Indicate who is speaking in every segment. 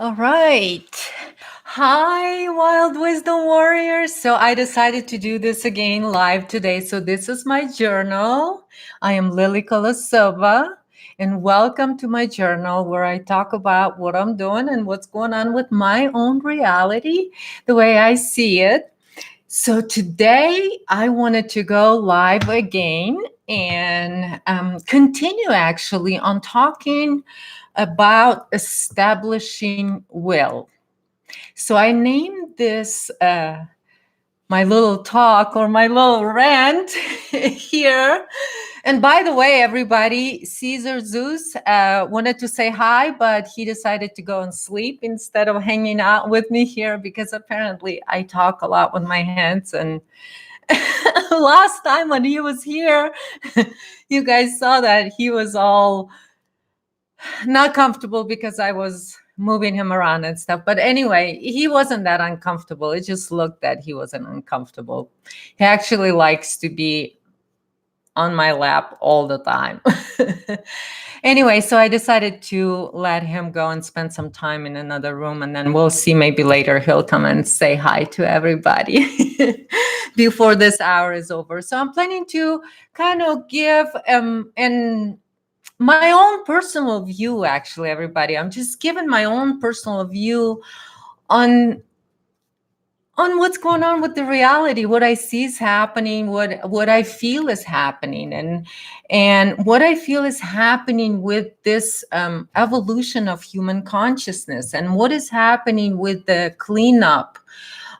Speaker 1: All right. Hi, Wild Wisdom Warriors. So I decided to do this again live today. So this is my journal. I am Lily Kolosova, and welcome to my journal where I talk about what I'm doing and what's going on with my own reality, the way I see it. So today I wanted to go live again and continue actually on talking about establishing will. So I named this my little talk or my little rant here. And by the way, everybody, Caesar Zeus wanted to say hi, but he decided to go and sleep instead of hanging out with me here because apparently I talk a lot with my hands. And last time when he was here, you guys saw that he was all not comfortable because I was moving him around and stuff. But anyway, he wasn't that uncomfortable. It just looked that he wasn't uncomfortable. He actually likes to be on my lap all the time. Anyway, so I decided to let him go and spend some time in another room, and then we'll see, maybe later he'll come and say hi to everybody before this hour is over. So I'm planning to kind of give my own personal view, actually, everybody. I'm just giving my own personal view on what's going on with the reality, what I see is happening, what I feel is happening, and what I feel is happening with this evolution of human consciousness, and what is happening with the cleanup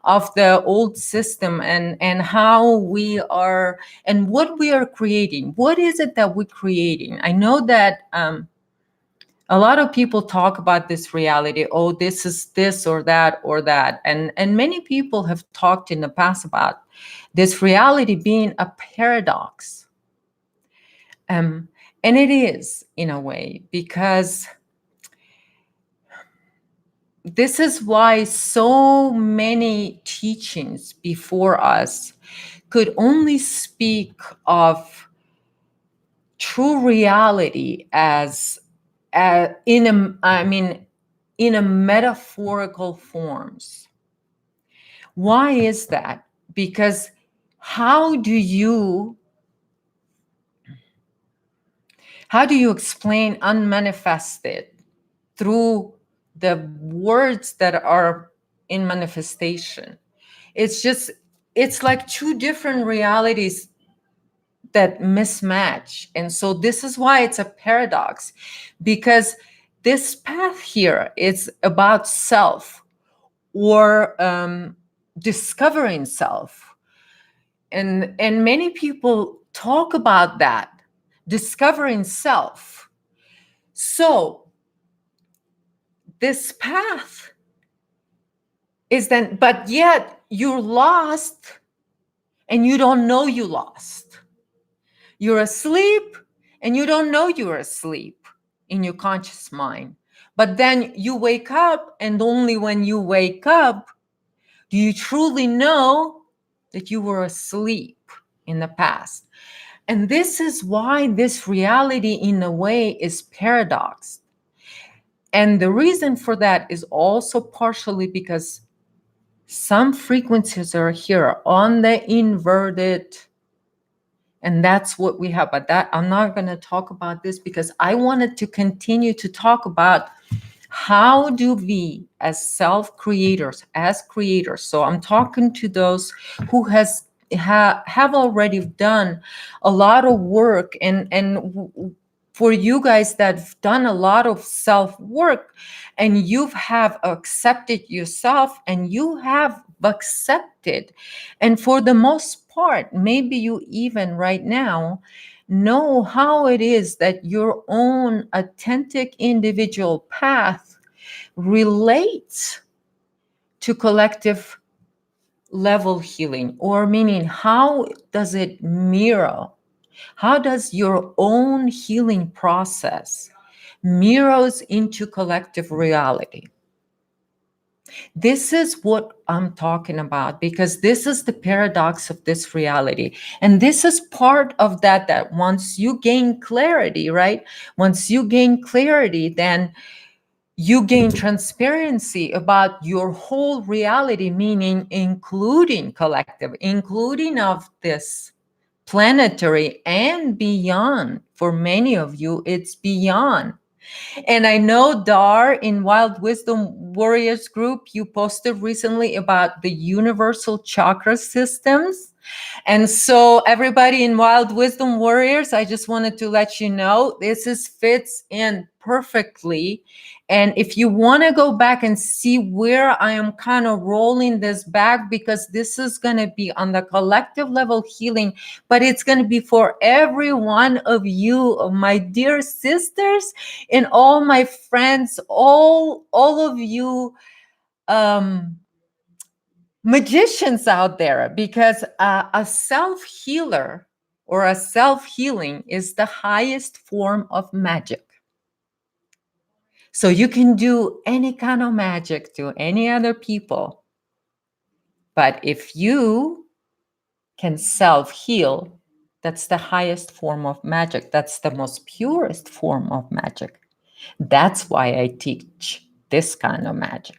Speaker 1: of the old system, and how we are and what we are creating. What is it that we're creating? I know that a lot of people talk about this reality. Oh, this is this or that or that. And many people have talked in the past about this reality being a paradox. And it is, in a way, because this is why so many teachings before us could only speak of true reality as in a metaphorical forms. Why is that? Because how do you explain unmanifested through the words that are in manifestation? It's like two different realities that mismatch. And so this is why it's a paradox, because this path here is about self, or discovering self, and many people talk about that, discovering self. So this path is then, but yet you're lost and you don't know you lost. You're asleep and you don't know you're asleep in your conscious mind. But then you wake up, and only when you wake up do you truly know that you were asleep in the past. And this is why this reality, in a way, is paradox. And the reason for that is also partially because some frequencies are here on the inverted, and that's what we have. But that, I'm not going to talk about this because I wanted to continue to talk about how do we, as self-creators, as creators. So I'm talking to those who have already done a lot of work, and for you guys that've done a lot of self-work, and you have accepted yourself, and you have accepted, and for the most part, maybe you even right now know how it is that your own authentic individual path relates to collective level healing, or meaning, how does it mirror? How does your own healing process mirrors into collective reality? This is what I'm talking about, because this is the paradox of this reality. And this is part of that once you gain clarity, right? Once you gain clarity, then You gain transparency about your whole reality, meaning including collective, including of this planetary and beyond. For many of you, it's beyond. And I know, Dar, in Wild Wisdom Warriors group, you posted recently about the universal chakra systems. And so, everybody in Wild Wisdom Warriors, I just wanted to let you know this is fits in perfectly. And if you want to go back and see where I am kind of rolling this back, because this is going to be on the collective level healing, but it's going to be for every one of you, my dear sisters, and all my friends, all of you. Magicians out there, because a self healer or a self healing is the highest form of magic. So you can do any kind of magic to any other people. But if you can self heal, that's the highest form of magic. That's the most purest form of magic. That's why I teach this kind of magic.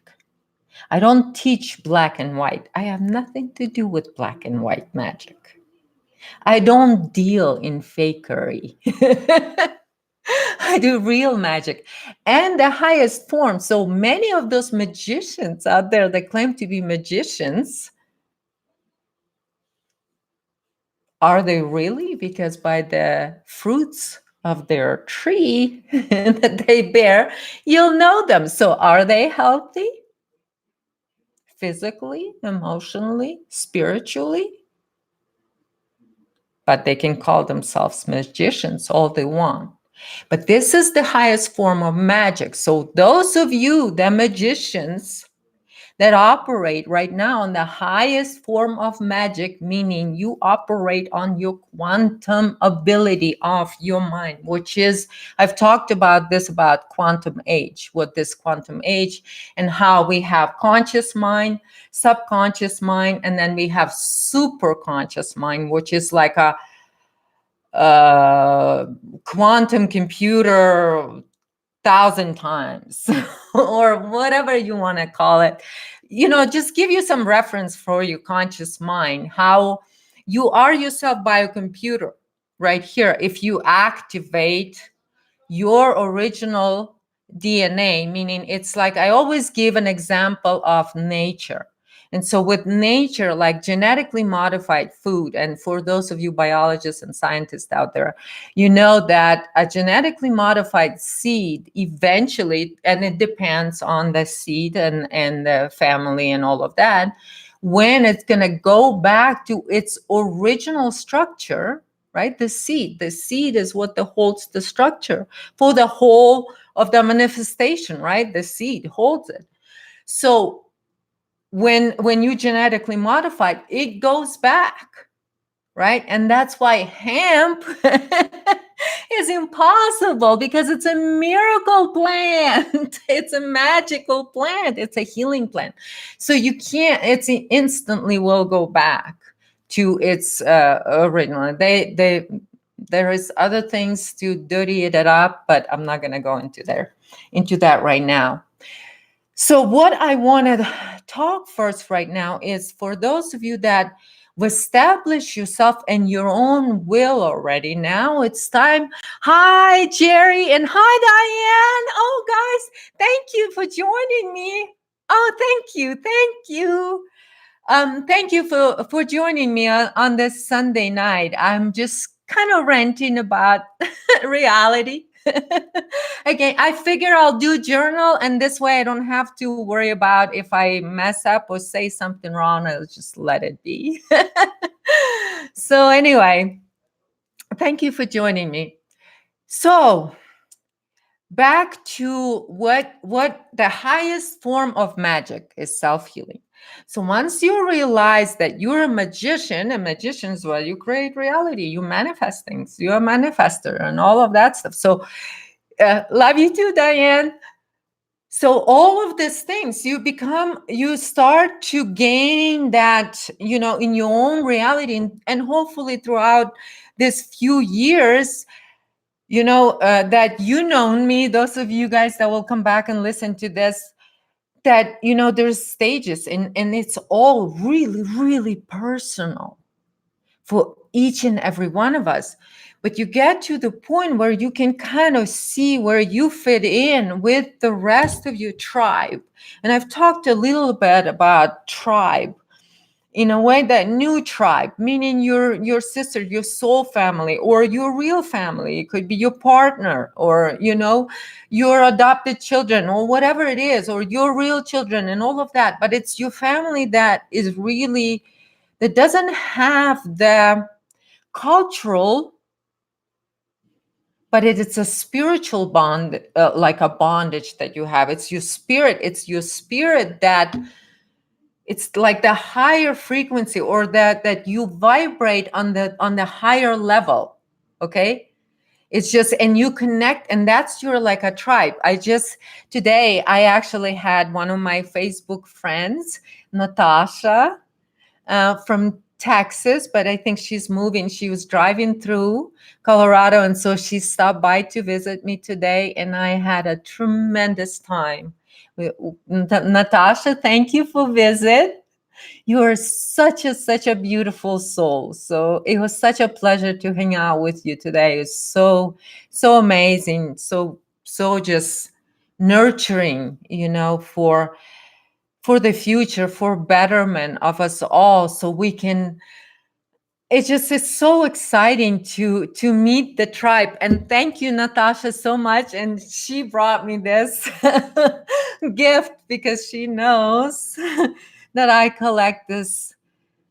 Speaker 1: I don't teach black and white. I have nothing to do with black and white magic. I don't deal in fakery. I do real magic and the highest form. So many of those magicians out there that claim to be magicians, are they really? Because by the fruits of their tree that they bear, you'll know them. So are they healthy? Physically, emotionally, spiritually? But they can call themselves magicians all they want. But this is the highest form of magic. So those of you, the magicians that operate right now on the highest form of magic, meaning you operate on your quantum ability of your mind, which is, I've talked about this, about quantum age, what this quantum age, and how we have conscious mind, subconscious mind, and then we have super conscious mind, which is like a quantum computer 1,000 times or whatever you want to call it. Just give you some reference for your conscious mind, how you are yourself by a computer right here. If you activate your original DNA, meaning it's like, I always give an example of nature. And so with nature, like genetically modified food, and for those of you biologists and scientists out there, you know that a genetically modified seed eventually, and it depends on the seed and the family and all of that, when it's going to go back to its original structure, right? The seed is what holds the structure for the whole of the manifestation, right? The seed holds it. So when you genetically modified, it goes back, right? And that's why hemp is impossible, because it's a miracle plant. It's a magical plant. It's a healing plant. So you can't, it's instantly will go back to its original. There is other things to dirty it up, but I'm not going to go into that right now. So what I want to talk first right now is for those of you that establish yourself in your own will already. Now it's time. Hi, Jerry, and hi, Diane. Oh, guys, thank you for joining me. Oh, thank you. Thank you for joining me on this Sunday night. I'm just kind of ranting about reality. Again, I figure I'll do journal, and this way I don't have to worry about if I mess up or say something wrong. I'll just let it be. So anyway, thank you for joining me. So back to what the highest form of magic is: self-healing. So once you realize that you're a magician, and magicians, well, you create reality, you manifest things, you're a manifester and all of that stuff. So love you too, Diane. So all of these things, you start to gain that, in your own reality, and hopefully throughout this few years, that known me, those of you guys that will come back and listen to this, that there's stages, and it's all really, really personal for each and every one of us. But you get to the point where you can kind of see where you fit in with the rest of your tribe. And I've talked a little bit about tribe, in a way, that new tribe, meaning your sister, your soul family, or your real family. It could be your partner, or your adopted children, or whatever it is, or your real children, and all of that. But it's your family that is really, that doesn't have the cultural, but it's a spiritual bond, like a bondage that you have. It's your spirit that, it's like the higher frequency, or that you vibrate on the higher level. Okay, it's just, and you connect, and that's your, like, a tribe. Today I actually had one of my Facebook friends, Natasha, from Texas, but I think she's moving. She was driving through Colorado, and so she stopped by to visit me today, and I had a tremendous time. Natasha, thank you for visit. You are such a beautiful soul. So it was such a pleasure to hang out with you today. It's so amazing, so just nurturing, for the future, for betterment of us all, so we can. It's so exciting to meet the tribe. And thank you, Natasha, so much. And she brought me this gift because she knows that I collect this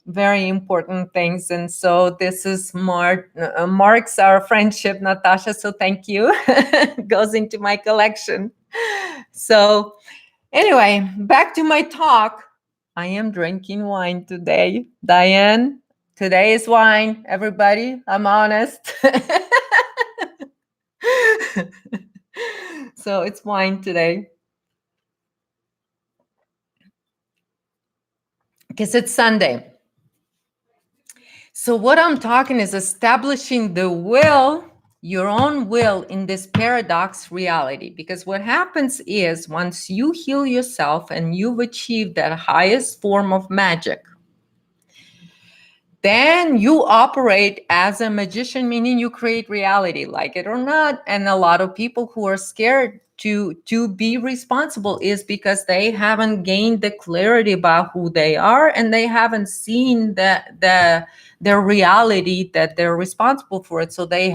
Speaker 1: very important things. And so this is marks our friendship, Natasha. So thank you. Goes into my collection. So anyway, back to my talk. I am drinking wine today. Diane, today is wine, everybody. I'm honest. So it's wine today. Because it's Sunday. So what I'm talking is establishing the will, your own will, in this paradox reality. Because what happens is, once you heal yourself and you've achieved that highest form of magic, then you operate as a magician, meaning you create reality, like it or not. And a lot of people who are scared to be responsible is because they haven't gained the clarity about who they are, and they haven't seen their reality, that they're responsible for it. So they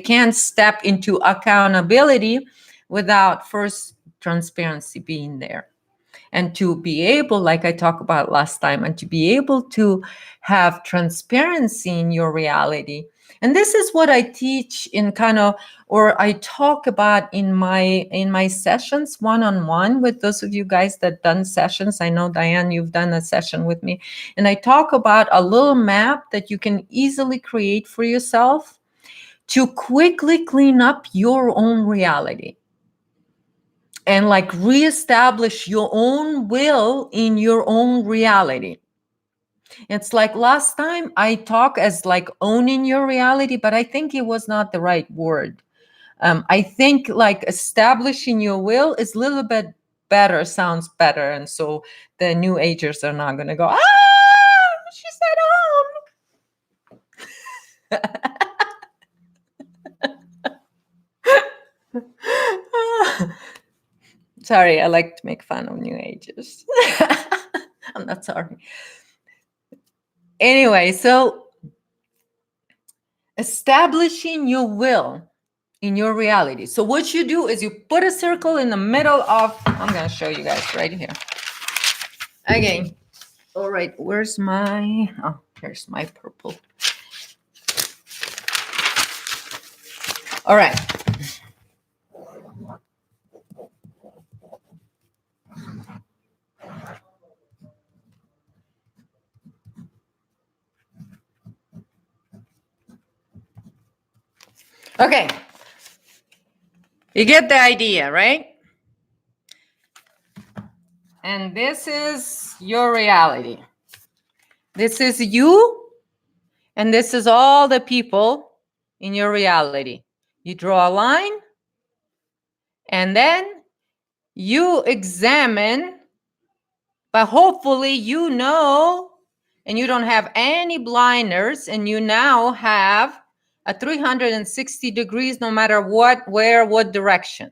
Speaker 1: can't step into accountability without first transparency being there. And to be able, like I talked about last time, and to be able to have transparency in your reality. And this is what I teach in or I talk about in my sessions one-on-one with those of you guys that done sessions. I know, Diane, you've done a session with me. And I talk about a little map that you can easily create for yourself to quickly clean up your own reality, and like reestablish your own will in your own reality. It's like last time I talked as like owning your reality, but I think it was not the right word. I think like establishing your will is a little bit better, sounds better. And so the new agers are not going to go, she said own. Sorry, I like to make fun of new agers. I'm not sorry. Anyway, so establishing your will in your reality. So what you do is you put a circle in the middle of, I'm going to show you guys right here. Again. All right, here's my purple. All right. Okay. You get the idea, right? And this is your reality. This is you, and this is all the people in your reality. You draw a line, and then you examine, but hopefully you know, and you don't have any blinders, and you now have a 360 degrees no matter what, where, what direction.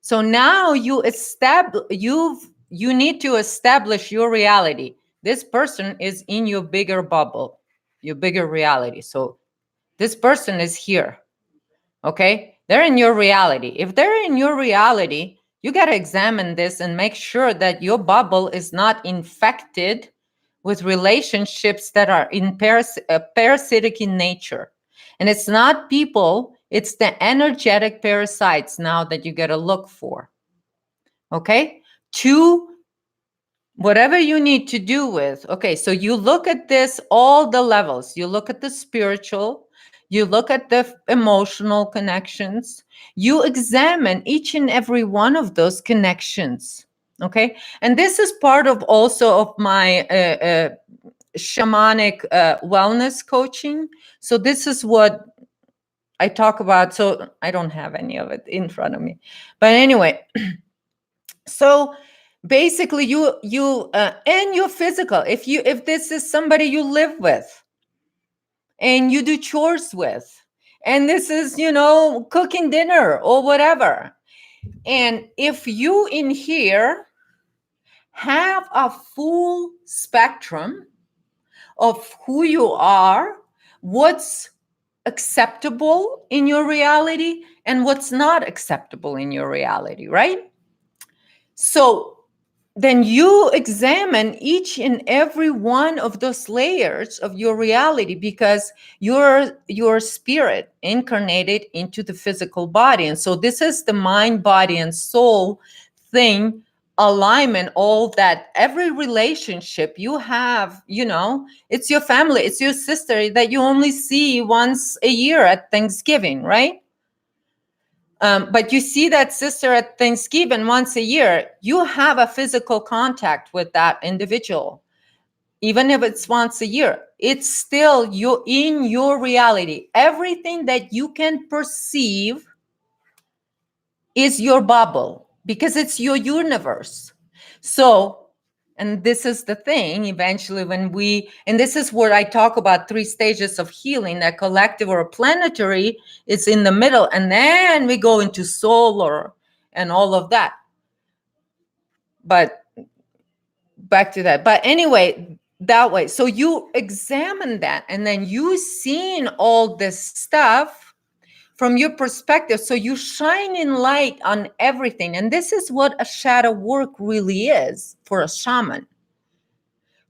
Speaker 1: So now you need to establish your reality. This person is in your bigger bubble, your bigger reality. So this person is here. Okay? They're in your reality. If they're in your reality, you got to examine this and make sure that your bubble is not infected with relationships that are parasitic in nature. And it's not people, it's the energetic parasites now that you got to look for. Okay? Two, whatever you need to do with. Okay, so you look at this, all the levels. You look at the spiritual, you look at the emotional connections, you examine each and every one of those connections. Okay, and this is part of also of my shamanic wellness coaching. So this is what I talk about. So I don't have any of it in front of me, but anyway, so basically you and your physical, if this is somebody you live with and you do chores with, and this is cooking dinner or whatever, and if you in here have a full spectrum of who you are, what's acceptable in your reality and what's not acceptable in your reality, right? So then you examine each and every one of those layers of your reality, because your spirit incarnated into the physical body. And so this is the mind, body, and soul thing, alignment, all that. Every relationship you have, it's your family, it's your sister that you only see once a year at Thanksgiving, right? But you see that sister at Thanksgiving once a year, you have a physical contact with that individual. Even if it's once a year, it's still you in your reality. Everything that you can perceive is your bubble, because it's your universe. So, and this is the thing, eventually and this is where I talk about 3 stages of healing, that collective or planetary is in the middle, and then we go into solar and all of that. But back to that. But anyway, that way. So you examine that, and then you seen all this stuff from your perspective. So you shine in light on everything. And this is what a shadow work really is for a shaman.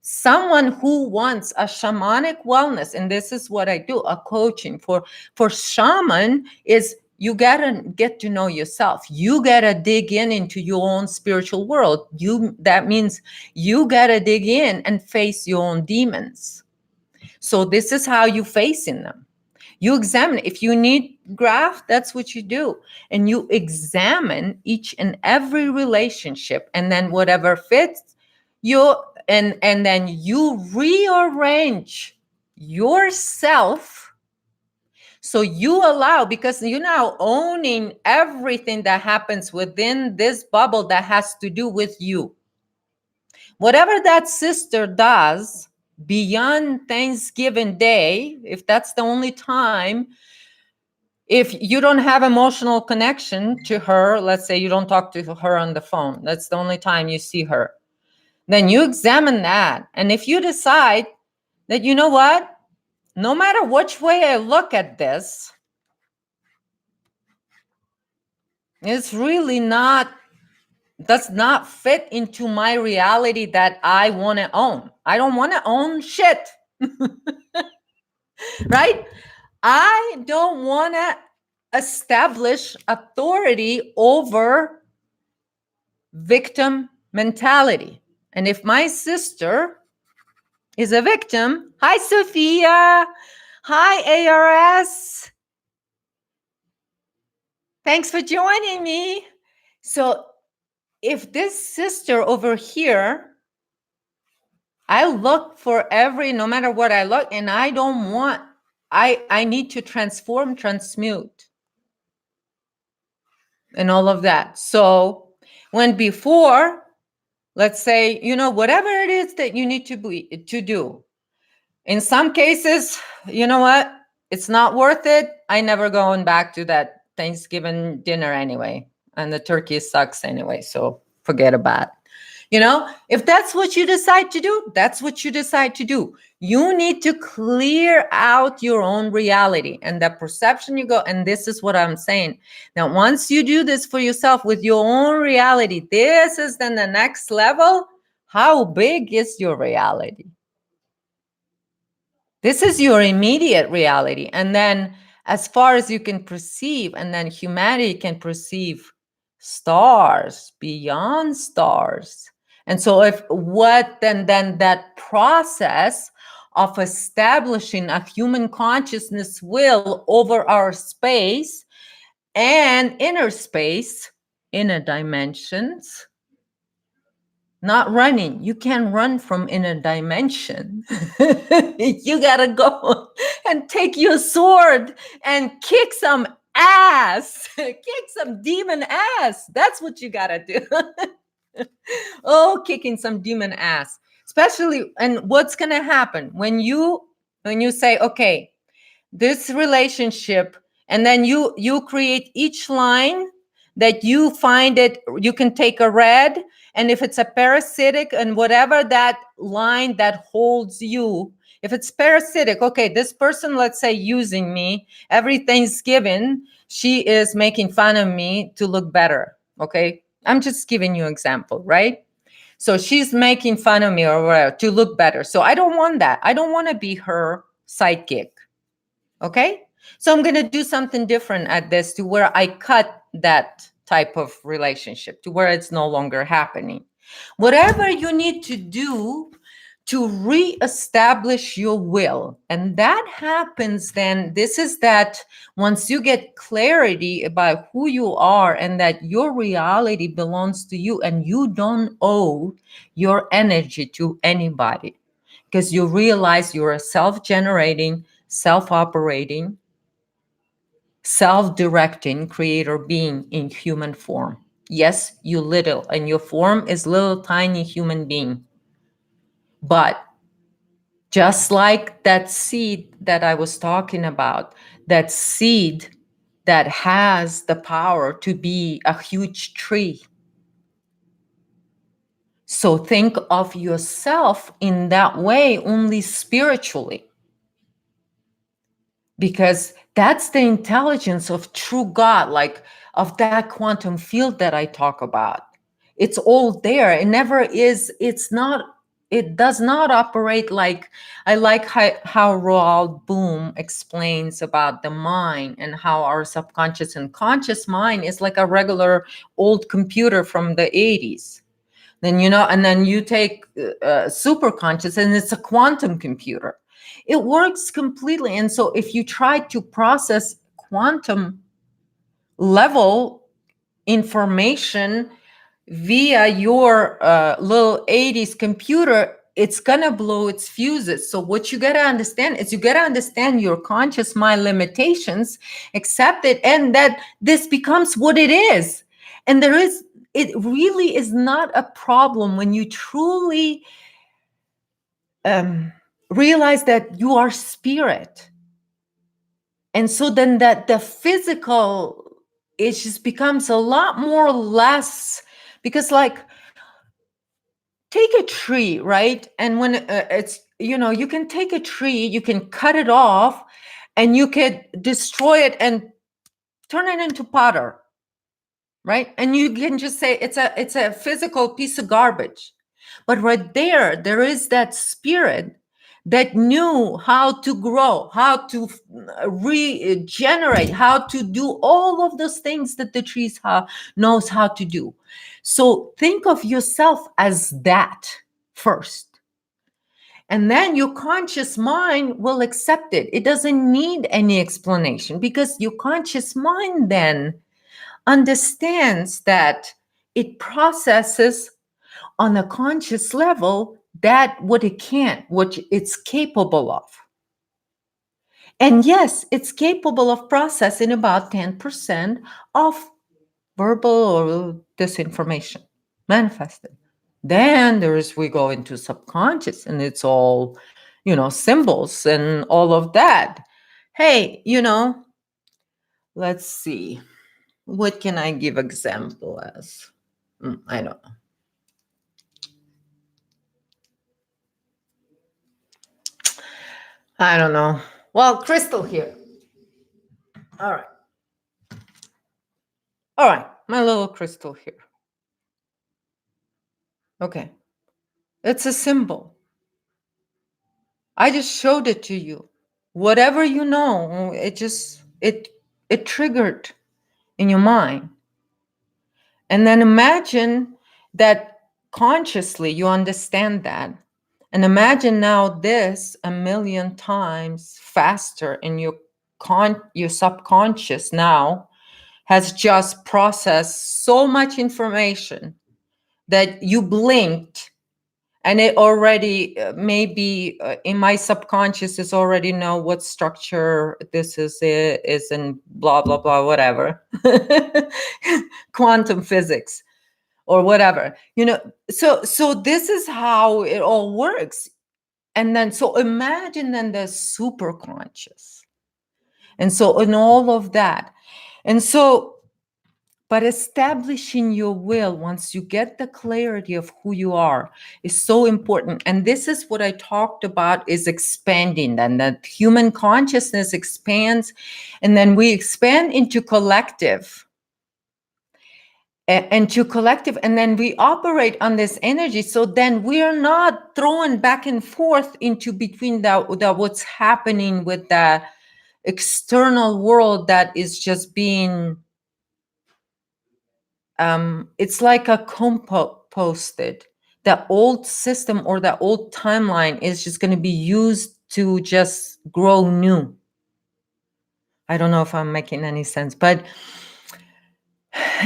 Speaker 1: Someone who wants a shamanic wellness, and this is what I do, a coaching for shaman, is you gotta get to know yourself. You gotta dig into your own spiritual world. That means you gotta dig in and face your own demons. So this is how you facing them. You examine. If you need graph, that's what you do. And you examine each and every relationship, and then whatever fits, and then you rearrange yourself. So you allow, because you're now owning everything that happens within this bubble that has to do with you. Whatever that sister does beyond Thanksgiving Day, if that's the only time, if you don't have emotional connection to her, let's say you don't talk to her on the phone, that's the only time you see her, then you examine that. And if you decide that, you know what, no matter which way I look at this, it's really does not fit into my reality that I want to own. I don't want to own shit. Right? I don't want to establish authority over victim mentality. And if my sister is a victim, hi, Sophia. Hi, ARS. Thanks for joining me. So if this sister over here, I look for no matter what I look, and I don't want I need to transform, transmute, and all of that. So when before, let's say, whatever it is that you need to do, in some cases, you know what? It's not worth it. I never going back to that Thanksgiving dinner anyway. And the turkey sucks anyway. So forget about it. If that's what you decide to do, that's what you decide to do. You need to clear out your own reality and that perception you go. And this is what I'm saying. Now, once you do this for yourself with your own reality, this is then the next level. How big is your reality? This is your immediate reality. And then as far as you can perceive, and then humanity can perceive stars beyond stars. And so if what then that process of establishing a human consciousness will over our space and inner space, inner dimensions, not running. You can't run from inner dimension. You gotta go and take your sword and kick some ass. Kick some demon ass. That's what you gotta do. Oh, kicking some demon ass. Especially, and what's gonna happen when you say, okay, this relationship, and then you create each line that you find it, you can take a red, and if it's a parasitic and whatever that line that holds you, if it's parasitic, okay, this person, let's say, using me every Thanksgiving, she is making fun of me to look better. Okay, I'm just giving you an example, right? So she's making fun of me or whatever to look better. So I don't want that. I don't want to be her sidekick. Okay. So I'm going to do something different at this to where I cut that type of relationship to where it's no longer happening. Whatever you need to do to reestablish your will. And that happens then, this is that once you get clarity about who you are and that your reality belongs to you and you don't owe your energy to anybody, because you realize you're a self-generating, self-operating, self-directing creator being in human form. Yes, you little, and your form is little tiny human being. But just like that seed that I was talking about, that seed that has the power to be a huge tree. So think of yourself in that way only spiritually, because that's the intelligence of true God, like of that quantum field that I talk about. It's all there. It never is. It does not operate like, I like how Roald Boom explains about the mind and how our subconscious and conscious mind is like a regular old computer from the 80s. Then, and then you take super conscious and it's a quantum computer. It works completely. And so if you try to process quantum level information via your little 80s computer, it's gonna blow its fuses. So what you gotta understand is you gotta understand your conscious mind limitations, accept it, and that this becomes what it is. And it really is not a problem when you truly realize that you are spirit. And so then that the physical, it just becomes a lot more less, because like, take a tree, right? And when it's, you can take a tree, you can cut it off and you could destroy it and turn it into powder, right? And you can just say it's a physical piece of garbage. But right there is that spirit that knew how to grow, how to regenerate, how to do all of those things that the trees knows how to do. So think of yourself as that first. And then your conscious mind will accept it. It doesn't need any explanation, because your conscious mind then understands that it processes on a conscious level that what it can, what it's capable of. And yes, it's capable of processing about 10% of verbal or disinformation manifested. Then there's we go into subconscious and it's all, symbols and all of that. Hey, let's see. What can I give example as? I don't know. I don't know. Well, crystal here. All right. All right. My little crystal here. Okay. It's a symbol. I just showed it to you. Whatever you know, it triggered in your mind. And then imagine that consciously you understand that. And imagine now this a million times faster in your subconscious now has just processed so much information that you blinked and it already maybe in my subconscious is already know what structure this is and blah blah blah whatever quantum physics or whatever, so this is how it all works. And then so imagine then the super conscious, and so in all of that. And so but establishing your will once you get the clarity of who you are is so important. And this is what I talked about, is expanding, and that human consciousness expands, and then we expand into collective and to collective, and then we operate on this energy. So then we are not thrown back and forth into between the what's happening with the external world that is just being it's like a composted. The old system or the old timeline is just going to be used to just grow new. I don't know if I'm making any sense, but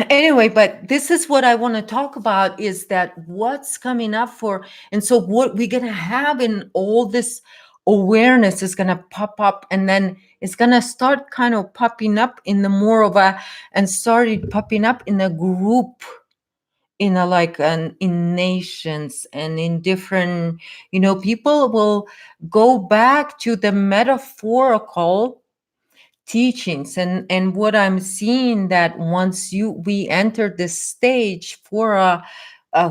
Speaker 1: anyway, but this is what I want to talk about, is that what's coming up for. And so what we're going to have in all this awareness is going to pop up, and then it's going to start kind of popping up in the more of a, and started popping up in a group, in a like in nations and in different, people will go back to the metaphorical teachings. And what I'm seeing, that once we enter this stage for a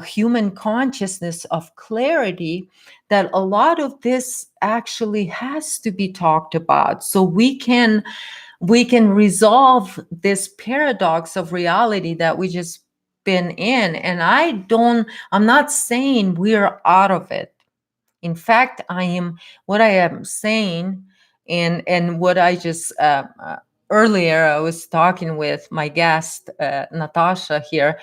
Speaker 1: human consciousness of clarity, that a lot of this actually has to be talked about, so we can resolve this paradox of reality that we just been in. And I'm not saying we're out of it. In fact, what I am saying, and what I just earlier I was talking with my guest Natasha here,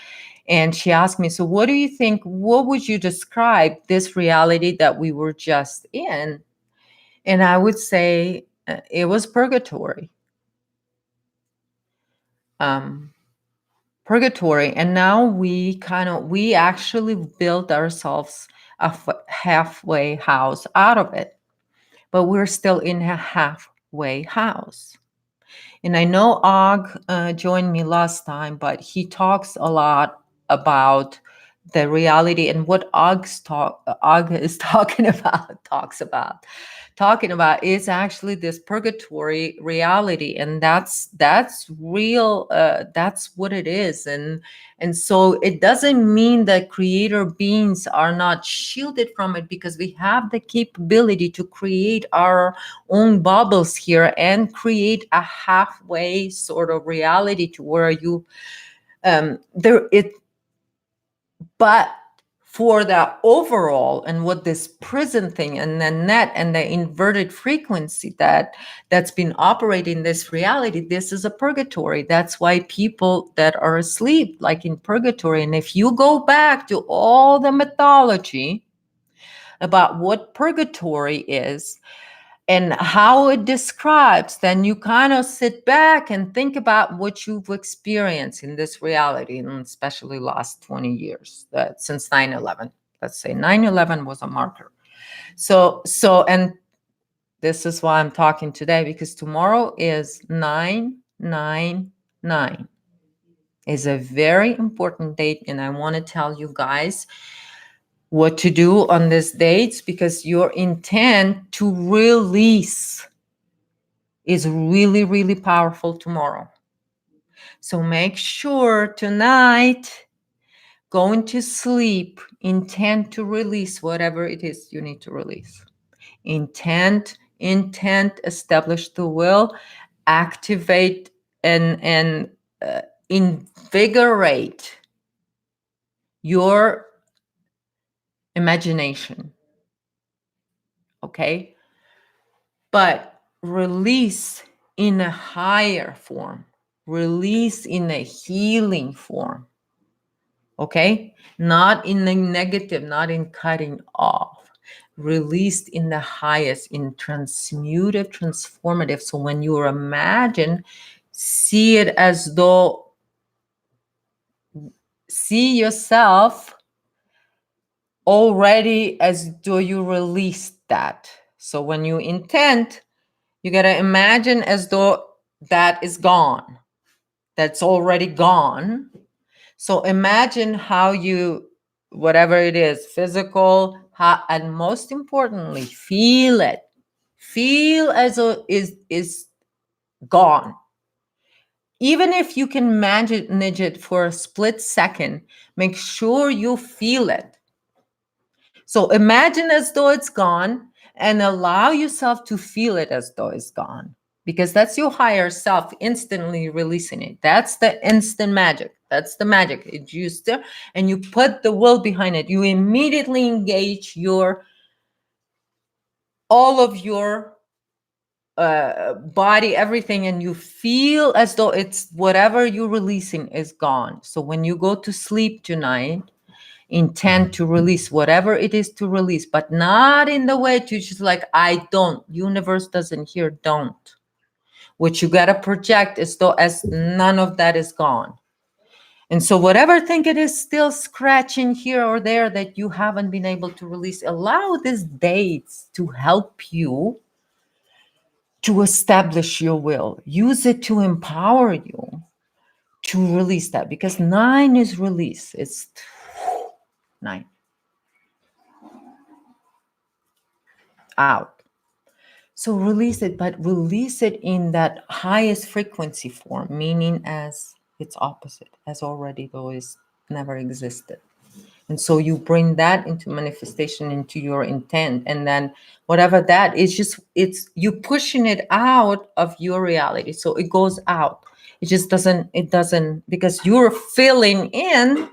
Speaker 1: and she asked me, so what do you think, what would you describe this reality that we were just in? And I would say it was purgatory. Purgatory. And now we actually built ourselves a halfway house out of it, but we're still in a halfway house. And I know Og joined me last time, but he talks a lot about the reality, and what Og is talking about is actually this purgatory reality, and that's real. That's what it is. And so it doesn't mean that creator beings are not shielded from it, because we have the capability to create our own bubbles here and create a halfway sort of reality to where you there it but for the overall, and what this prison thing and the net and the inverted frequency that's been operating this reality, this is a purgatory. That's why people that are asleep, like in purgatory, and if you go back to all the mythology about what purgatory is and how it describes, then you kind of sit back and think about what you've experienced in this reality, and especially last 20 years, since 9/11. Let's say 9/11 was a marker. So and This is why I'm talking today, because tomorrow is 999. Is a very important date, and I want to tell you guys what to do on this date, because your intent to release is really, really powerful tomorrow. So make sure tonight, going to sleep, intend to release whatever it is you need to release. Intent, establish the will, activate and invigorate your imagination. Okay? But release in a higher form, release in a healing form. Okay? Not in the negative, not in cutting off. Released in the highest, in transmutive, transformative. So when you imagine, see it as though, see yourself already as though you released that. So when you intend, you got to imagine as though that is gone. That's already gone. So imagine how you, whatever it is, physical, and most importantly, feel it. Feel as though is gone. Even if you can manage it for a split second, make sure you feel it. So imagine as though it's gone and allow yourself to feel it as though it's gone, because that's your higher self instantly releasing it. That's the instant magic. That's the magic. It's used there, and you put the will behind it. You immediately engage your all of your body, everything, and you feel as though it's whatever you're releasing is gone. So when you go to sleep tonight, intend to release whatever it is to release, but not in the way to just like, I don't. Universe doesn't hear don't. What you got to project is though as none of that is gone. And so whatever thing it is still scratching here or there that you haven't been able to release, allow these dates to help you to establish your will. Use it to empower you to release that, because 9 is release. It's 9 out. So release it, but release it in that highest frequency form, meaning as its opposite, as already though is never existed. And so you bring that into manifestation, into your intent, and then whatever that is, just it's you pushing it out of your reality. So it goes out. It just doesn't, because you're filling in.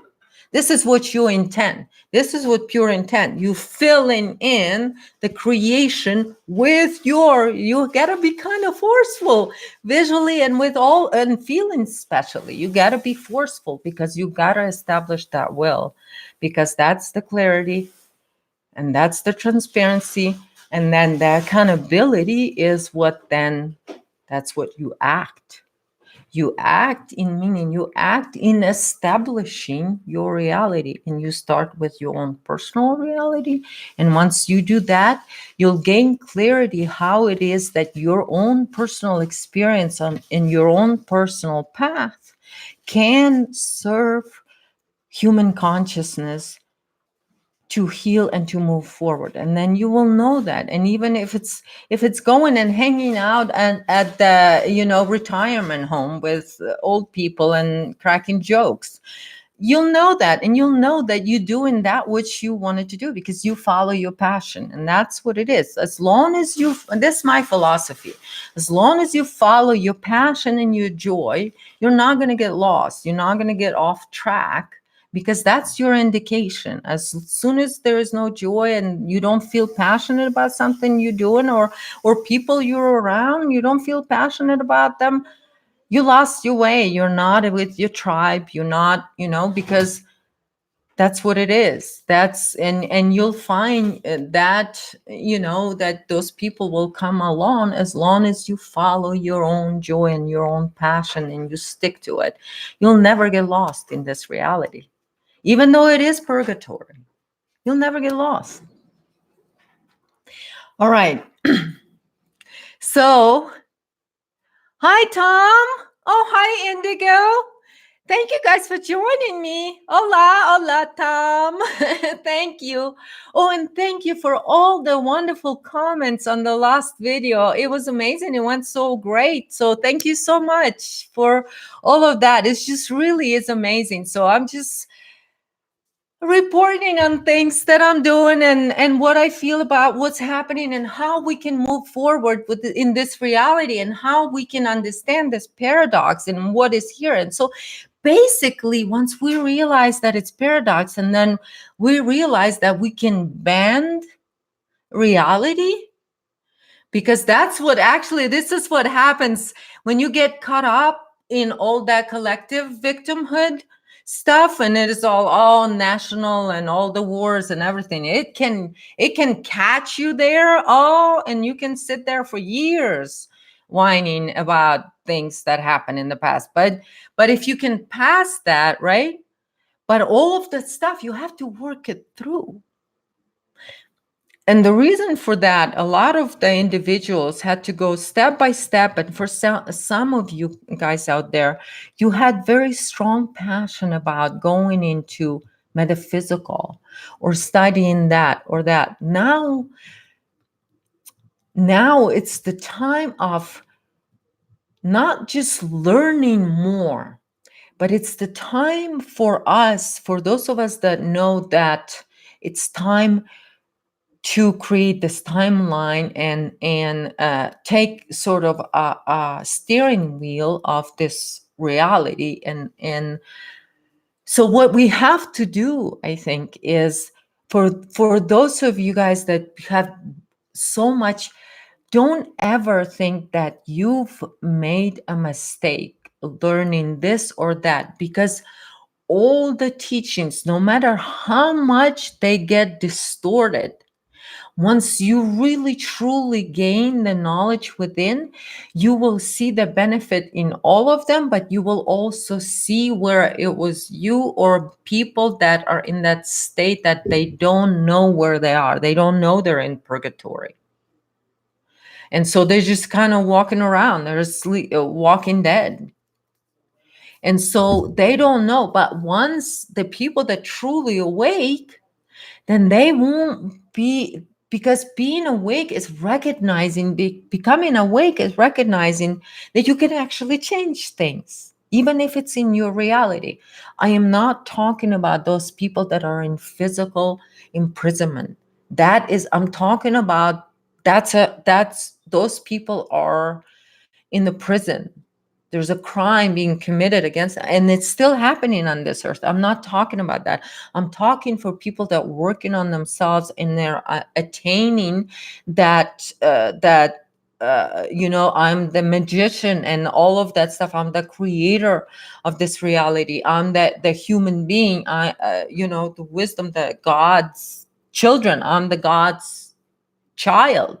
Speaker 1: This is what you intend. This is what pure intent. You filling in the creation with you gotta be kind of forceful visually and with all and feeling especially. You gotta be forceful because you gotta establish that will, because that's the clarity and that's the transparency. And then the accountability is what then that's what you act. You act in meaning, you act in establishing your reality, and you start with your own personal reality. And once you do that, you'll gain clarity how it is that your own personal experience in your own personal path can serve human consciousness to heal and to move forward. And then you will know that. And even if it's going and hanging out at the retirement home with old people and cracking jokes, you'll know that. And you'll know that you're doing that which you wanted to do because you follow your passion. And that's what it is. As long as you, and this is my philosophy, as long as you follow your passion and your joy, you're not going to get lost. You're not going to get off track, because that's your indication. As soon as there is no joy and you don't feel passionate about something you're doing, or people you're around, you don't feel passionate about them, you lost your way. You're not with your tribe. You're not, because that's what it is. That's and you'll find that that those people will come along as long as you follow your own joy and your own passion and you stick to it. You'll never get lost in this reality. Even though it is purgatory, you'll never get lost. All right. So, hi, Tom. Oh, hi, Indigo. Thank you guys for joining me. Hola, hola, Tom. Thank you. Oh, and thank you for all the wonderful comments on the last video. It was amazing. It went so great. So thank you so much for all of that. It's just really is amazing. So I'm just reporting on things that I'm doing and what I feel about what's happening and how we can move forward with in this reality and how we can understand this paradox and what is here. And so basically, once we realize that it's paradox and then we realize that we can bend reality, because that's what actually, this is what happens when you get caught up in all that collective victimhood stuff, and it is all national and all the wars and everything. It can catch you there, and you can sit there for years whining about things that happened in the past. But if you can pass that, right? But all of the stuff, you have to work it through. And the reason for that, a lot of the individuals had to go step by step. And for some of you guys out there, you had very strong passion about going into metaphysical or studying that or that. Now it's the time of not just learning more, but it's the time for us, for those of us that know that it's time to create this timeline and take sort of a steering wheel of this reality. And so what we have to do, I think, is for those of you guys that have so much, don't ever think that you've made a mistake learning this or that, because all the teachings, no matter how much they get distorted, once you really truly gain the knowledge within, you will see the benefit in all of them, but you will also see where it was you or people that are in that state that they don't know where they are. They don't know they're in purgatory. And so they're just kind of walking around. They're asleep, walking dead. And so they don't know. But once the people that truly awake, then they won't be, because being awake is recognizing, becoming awake is recognizing that you can actually change things, even if it's in your reality. I am not talking about those people that are in physical imprisonment. I'm talking about, that's those people are in the prison. There's a crime being committed against, and it's still happening on this earth. I'm not talking about that. I'm talking for people that working on themselves and they're attaining that I'm the magician and all of that stuff. I'm the creator of this reality. I'm the human being. The wisdom, the God's children. I'm the God's child.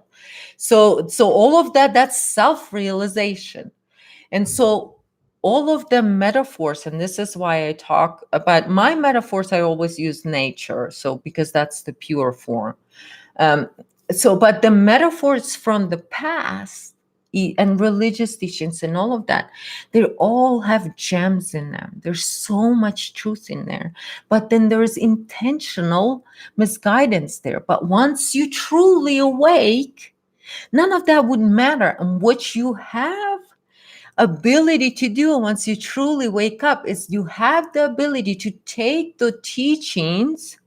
Speaker 1: So all of that's self-realization. And so all of the metaphors, and this is why I talk about my metaphors, I always use nature. So because that's the pure form. But the metaphors from the past and religious teachings and all of that, they all have gems in them. There's so much truth in there. But then there is intentional misguidance there. But once you truly awake, none of that would matter. And what you have ability to do once you truly wake up is you have the ability to take the teachings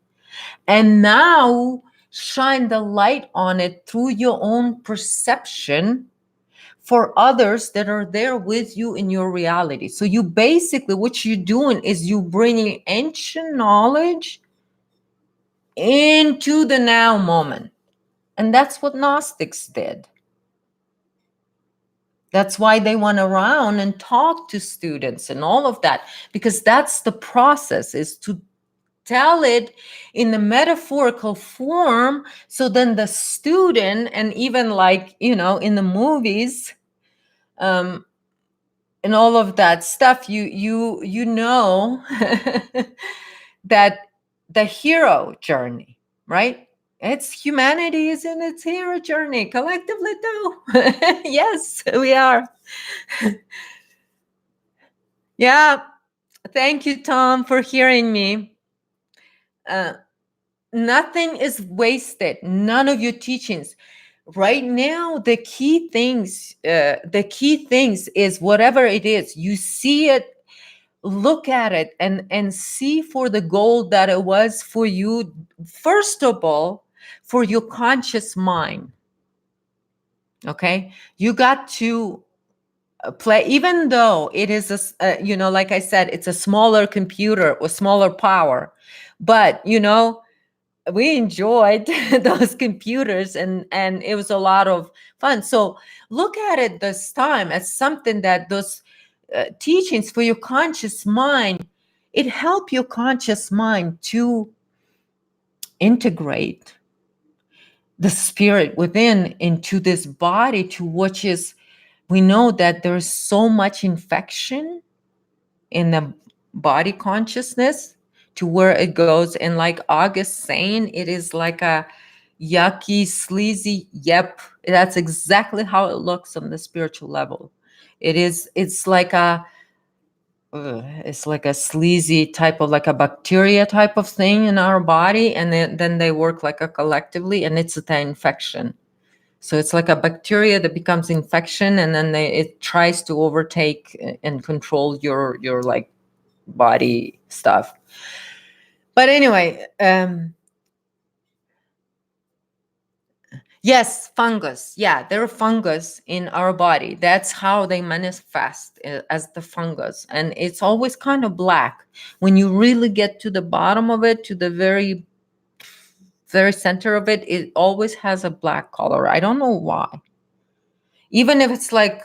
Speaker 1: and now shine the light on it through your own perception for others that are there with you in your reality. So you basically, what you're doing is you bringing ancient knowledge into the now moment. And that's what Gnostics did. That's why they went around and talked to students and all of that, because that's the process, is to tell it in the metaphorical form. So then the student, and even like, in the movies, and all of that stuff, you know that the hero journey, right? It's humanity is in its hero journey collectively too. Yes, we are. Yeah. Thank you, Tom, for hearing me. Uh, Nothing is wasted. None of your teachings. Right now, the key things is whatever it is, you see it, look at it, and see for the goal that it was for you. First of all, for your conscious mind. Okay, you got to play, even though it is like I said, it's a smaller computer with smaller power, but we enjoyed those computers, and it was a lot of fun. So look at it this time as something that those teachings for your conscious mind, it help your conscious mind to integrate the spirit within into this body, to which is, we know that there's so much infection in the body consciousness, to where it goes, and like August saying, it is like a yucky, sleazy, yep, that's exactly how it looks on the spiritual level. It's like a sleazy type of, like a bacteria type of thing in our body, and then they work like a collectively, and it's the infection. So it's like a bacteria that becomes infection, and then it tries to overtake and control your like body stuff. But anyway, yes, fungus. Yeah, they're fungus in our body. That's how they manifest, as the fungus. And it's always kind of black. When you really get to the bottom of it, to the very, very center of it, it always has a black color. I don't know why. Even if it's like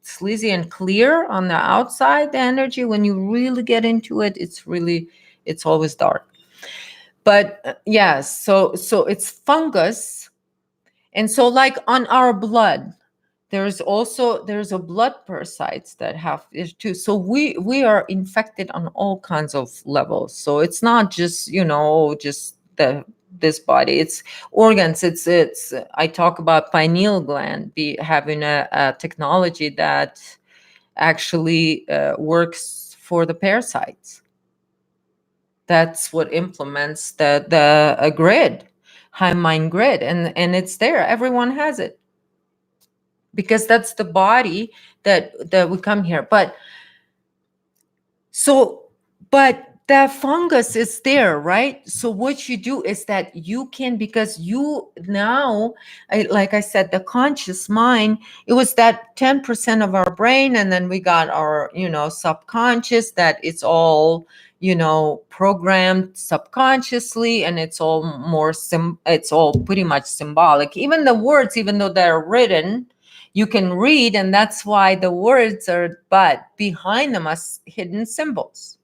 Speaker 1: sleazy and clear on the outside, the energy, when you really get into it, it's always dark. But yeah, so it's fungus. And so, like on our blood, there's a blood parasites that have it too. So we are infected on all kinds of levels. So it's not just just this body, it's organs. It's I talk about pineal gland be having a technology that actually works for the parasites. That's what implements the a grid, high mind grid, and it's there. Everyone has it, because that's the body that we come here. So but the fungus is there, right? So what you do is that you can, because you now, like I said, the conscious mind, it was that 10% of our brain, and then we got our subconscious, that it's all programmed subconsciously, and it's all it's all pretty much symbolic. Even the words, even though they're written, you can read, and that's why the words are, but behind them are hidden symbols.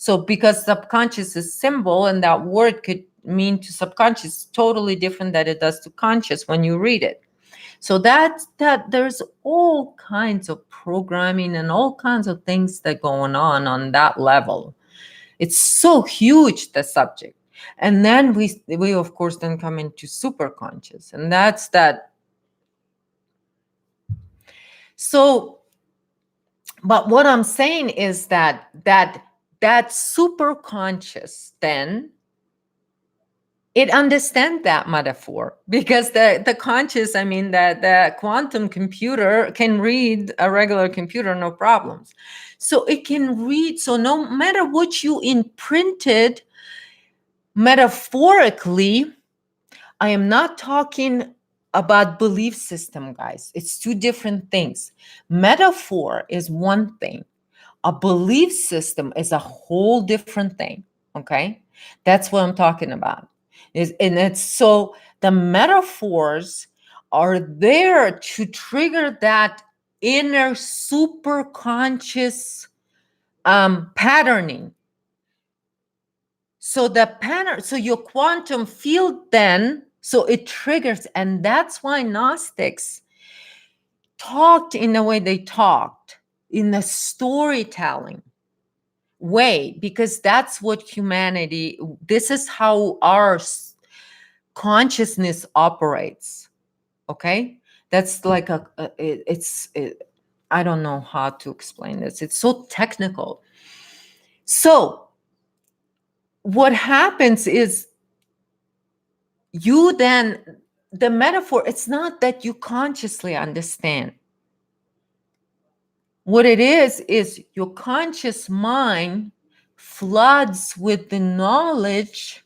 Speaker 1: So because subconscious is symbol, and that word could mean to subconscious totally different than it does to conscious when you read it. So that there's all kinds of programming and all kinds of things that going on that level. It's so huge, the subject. And then we of course then come into super conscious, and that's that. So, but what I'm saying is that super conscious, then it understands that metaphor, because the conscious, I mean, the quantum computer can read a regular computer, no problems. So it can read. So no matter what you imprinted metaphorically, I am not talking about belief system, guys. It's two different things. Metaphor is one thing. A belief system is a whole different thing. Okay? That's what I'm talking about. And it's so the metaphors are there to trigger that inner super conscious patterning. So the pattern, so your quantum field then, so it triggers, and that's why Gnostics talked in the way they talked, in the storytelling way, because that's what humanity, this is how our consciousness operates. Okay, that's like I don't know how to explain this. It's so technical. So what happens is you then, the metaphor, it's not that you consciously understand. What it is your conscious mind floods with the knowledge.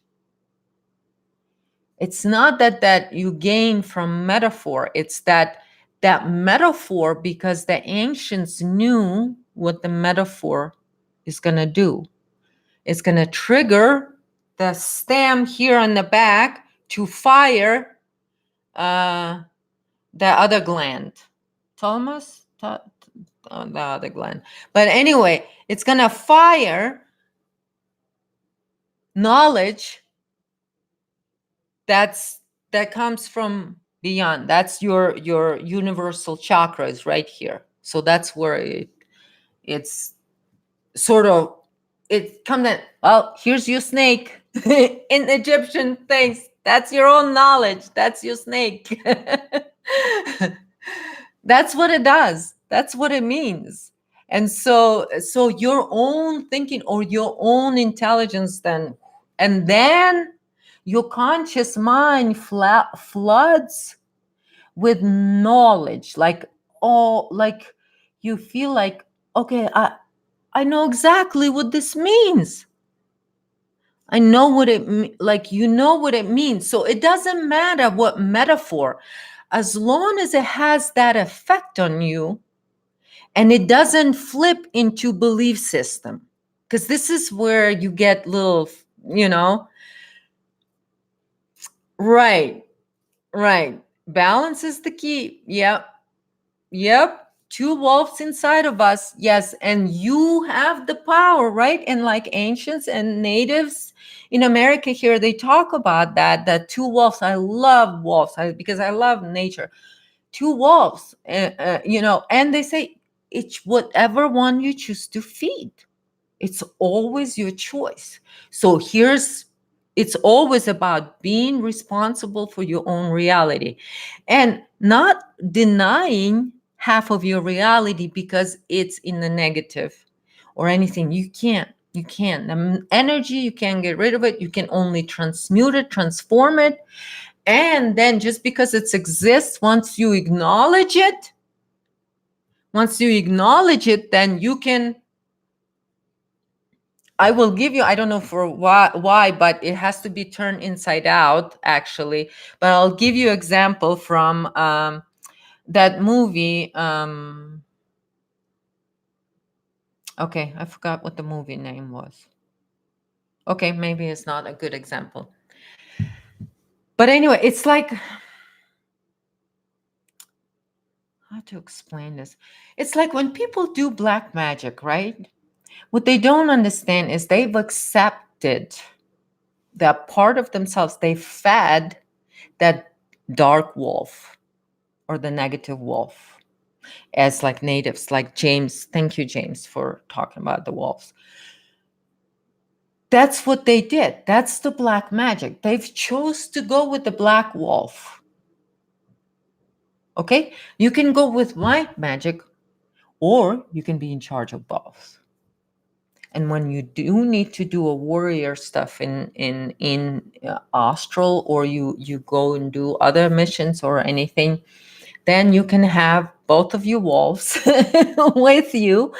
Speaker 1: It's not that you gain from metaphor. It's that metaphor, because the ancients knew what the metaphor is going to do. It's going to trigger the stem here on the back to fire the other gland. Thalamus? The other gland. But anyway, it's going to fire knowledge that comes from beyond. That's your universal chakras right here. So that's where it's sort of, it comes in. Well, here's your snake. In Egyptian things, that's your own knowledge. That's your snake. That's what it does. That's what it means. And so your own thinking or your own intelligence then, and then your conscious mind floods with knowledge, like, oh, like you feel like, okay, I know exactly what this means. I know what like, you know what it means. So it doesn't matter what metaphor, as long as it has that effect on you and it doesn't flip into belief system. Because this is where you get little, you know, right, right. Balance is the key. Yep. Yep. Two wolves inside of us. Yes. And you have the power, right? And like ancients and natives in America here, they talk about that two wolves. I love wolves because I love nature. Two wolves, you know, and they say it's whatever one you choose to feed. It's always your choice. So it's always about being responsible for your own reality and not denying half of your reality because it's in the negative or anything. You can't. The energy, you can't get rid of it. You can only transmute it, transform it. And then just because it exists, once you acknowledge it, then you can, I will give you, I don't know for why, but it has to be turned inside out, actually. But I'll give you example from that movie. Okay, I forgot what the movie name was. Okay, maybe it's not a good example. But anyway, it's like, how to explain this? It's like when people do black magic, right? What they don't understand is they've accepted that part of themselves, they fed that dark wolf or the negative wolf, as like natives, like James. Thank you, James, for talking about the wolves. That's what they did. That's the black magic. They've chose to go with the black wolf. Okay? You can go with white magic, or you can be in charge of both. And when you do need to do a warrior stuff in astral, or you go and do other missions or anything, then you can have both of your wolves with you,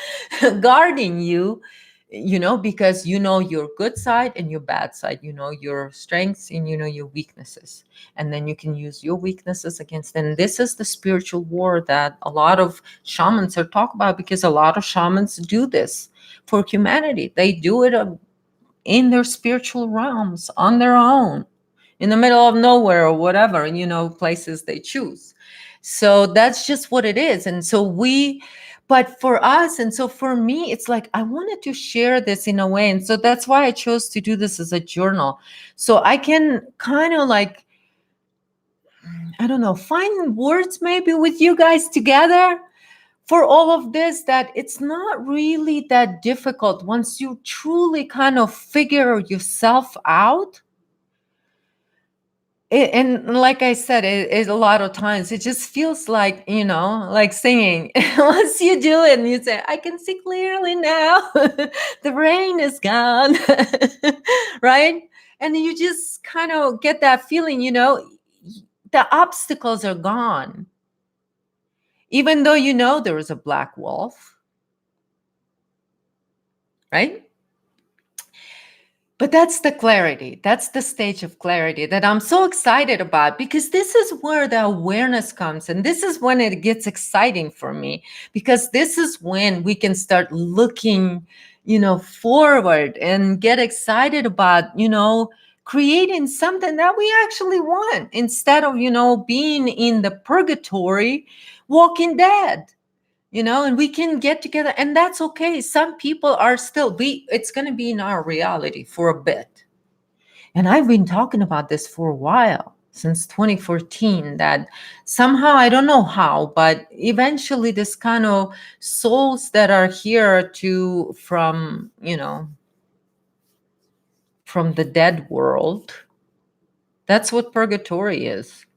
Speaker 1: guarding you, you know, because you know your good side and your bad side, you know your strengths and you know your weaknesses, and then you can use your weaknesses against them. This is the spiritual war that a lot of shamans are talking about, because a lot of shamans do this for humanity. They do it in their spiritual realms on their own, in the middle of nowhere or whatever, you know, places they choose. So that's just what it is. And so but for us, and so for me, it's like I wanted to share this in a way. And so that's why I chose to do this as a journal. So I can kind of like, I don't know, find words maybe with you guys together for all of this, that it's not really that difficult once you truly kind of figure yourself out. And like I said, a lot of times it just feels like, like singing. Once you do it and you say, I can see clearly now, the rain is gone, right? And you just kind of get that feeling, the obstacles are gone. Even though there is a black wolf, right? But that's the clarity. That's the stage of clarity that I'm so excited about, because this is where the awareness comes. And this is when it gets exciting for me, because this is when we can start looking, forward and get excited about, creating something that we actually want, instead of, being in the purgatory, walking dead. And we can get together, and that's okay. Some people are still, it's going to be in our reality for a bit. And I've been talking about this for a while, since 2014, that somehow, I don't know how, but eventually this kind of souls that are here from the dead world, that's what purgatory is.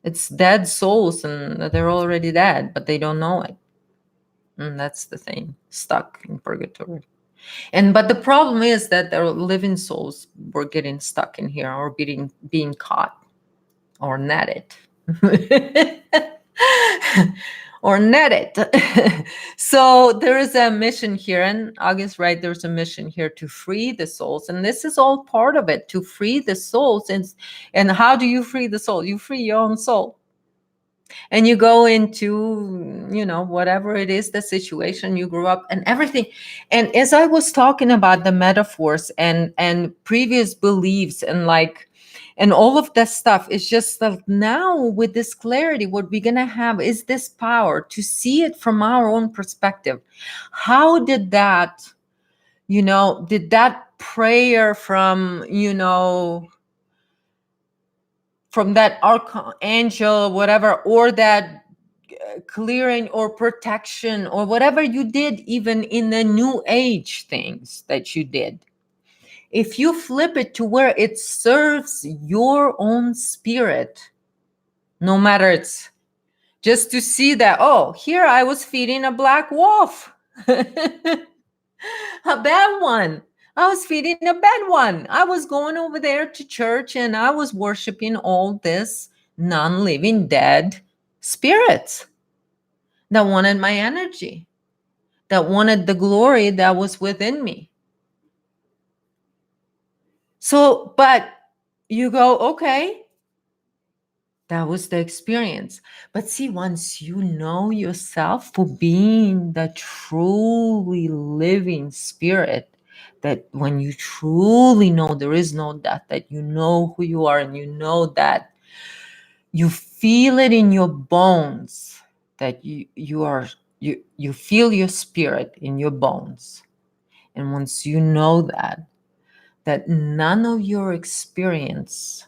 Speaker 1: It's dead souls, and they're already dead, but they don't know it. And that's the thing, stuck in purgatory. But the problem is that the living souls were getting stuck in here, or being caught, or netted. Or netted. So there is a mission here, and August, right? There's a mission here to free the souls, and this is all part of it, to free the souls. And how do you free the soul? You free your own soul. And you go into, whatever it is, the situation you grew up and everything. And as I was talking about the metaphors and previous beliefs, and all of that stuff, it's just that now with this clarity, what we're going to have is this power to see it from our own perspective. How did that prayer from that archangel, whatever, or that clearing or protection, or whatever you did, even in the new age things that you did, if you flip it to where it serves your own spirit, no matter, it's just to see that, oh, here I was feeding a black wolf, a bad one. I was feeding a bad one. I was going over there to church, and I was worshiping all this non-living dead spirits that wanted my energy, that wanted the glory that was within me. So, but you go, okay, that was the experience. But see, once you know yourself for being the truly living spirit, that when you truly know there is no death, that you know who you are, and you know that you feel it in your bones, that you feel your spirit in your bones. And once you know that none of your experience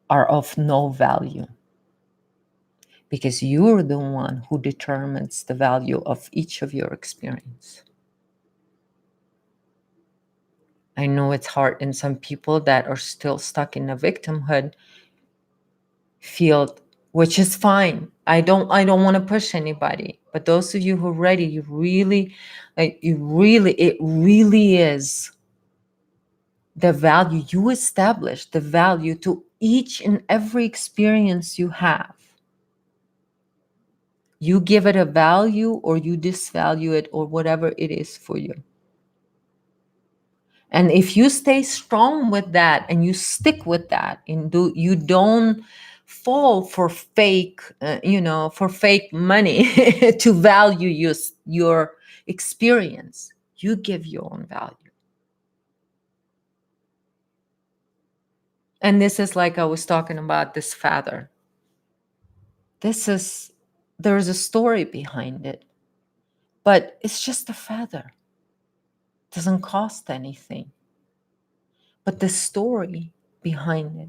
Speaker 1: are of no value, because you're the one who determines the value of each of your experience. I know it's hard, and some people that are still stuck in a victimhood field, which is fine. I don't want to push anybody, but those of you who are ready, it really is the value you establish, the value to each and every experience you have. You give it a value, or you disvalue it, or whatever it is for you. And if you stay strong with that, and you stick with that, and you don't fall for fake money to value your experience, you give your own value. And this is like I was talking about this feather. There's a story behind it, but it's just a feather. It doesn't cost anything. But the story behind it